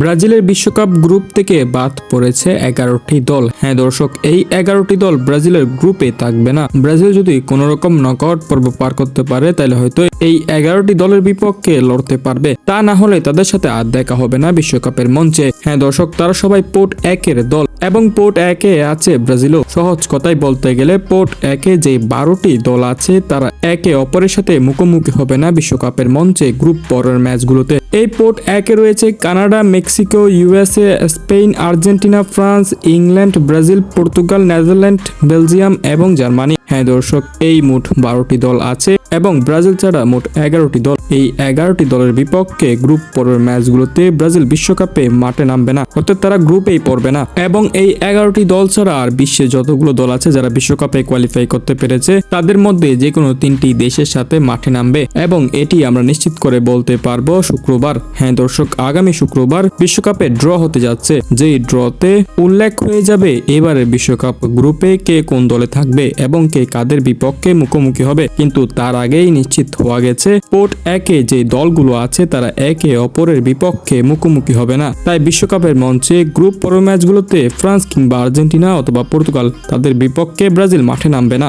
ব্রাজিলের বিশ্বকাপ গ্রুপ থেকে বাদ পড়েছে 11টি দল। হ্যাঁ দর্শক, এই 11টি দল ব্রাজিলের গ্রুপে থাকবে না। ব্রাজিল যদি কোন রকম নকআউট পর্ব পার করতে পারে তাহলে হয়তো এই 11টি দলের বিপক্ষে লড়তে পারবে, তা না হলে তাদের সাথে আর দেখা হবে না বিশ্বকাপের মঞ্চে। হ্যাঁ দর্শক, তারা সবাই পোর্ট 1-এর দল এবং পোর্ট 1-এ আছে ব্রাজিলও। সহজ কথাই বলতে গেলে পোর্ট 1-এ যে 12টি দল আছে তারা একে অপরের সাথে মুখোমুখি হবে না বিশ্বকাপের মঞ্চে গ্রুপ পর্বের ম্যাচগুলোতে। এই পোর্ট 1-এ রয়েছে Canada, Mexico, USA, Spain, Argentina, France, England, Brazil, Portugal, Netherland, Belgium এবং জার্মানি। হ্যাঁ দর্শক, এই মোট 12টি দল আছে এবং ব্রাজিল ছাড়া মোট 11টি দল। এই 11টি দলের বিপক্ষে গ্রুপ পর্বের ম্যাচগুলোতে ব্রাজিল বিশ্বকাপে মাঠে নামবে না, অর্থাৎ তারা গ্রুপেই পড়বে না। এবং এই 11টি দল ছাড়া আর বিশ্বে যতগুলো দল আছে যারা বিশ্বকাপে কোয়ালিফাই করতে পেরেছে তাদের মধ্যে যে কোনো 3টি দেশের সাথে মাঠে নামবে এবং এটি আমরা নিশ্চিত করে বলতে পারবো শুক্রবার। হ্যাঁ দর্শক, আগামী শুক্রবার বিশ্বকাপে ড্র হতে যাচ্ছে, যেই ড্রতে উল্লেখ হয়ে যাবে এবারের বিশ্বকাপ গ্রুপে কে কোন দলে থাকবে এবং কে কাদের বিপক্ষে মুখোমুখি হবে। কিন্তু তার আগেই নিশ্চিত হওয়া গেছে পোর্ট 1-এ যে দলগুলো আছে তারা একে অপরের বিপক্ষে মুখোমুখি হবে না। তাই বিশ্বকাপের মঞ্চে গ্রুপ পর্ব ম্যাচগুলোতে ফ্রান্স কিংবা আর্জেন্টিনা অথবা পর্তুগাল তাদের বিপক্ষে ব্রাজিল মাঠে নামবে না।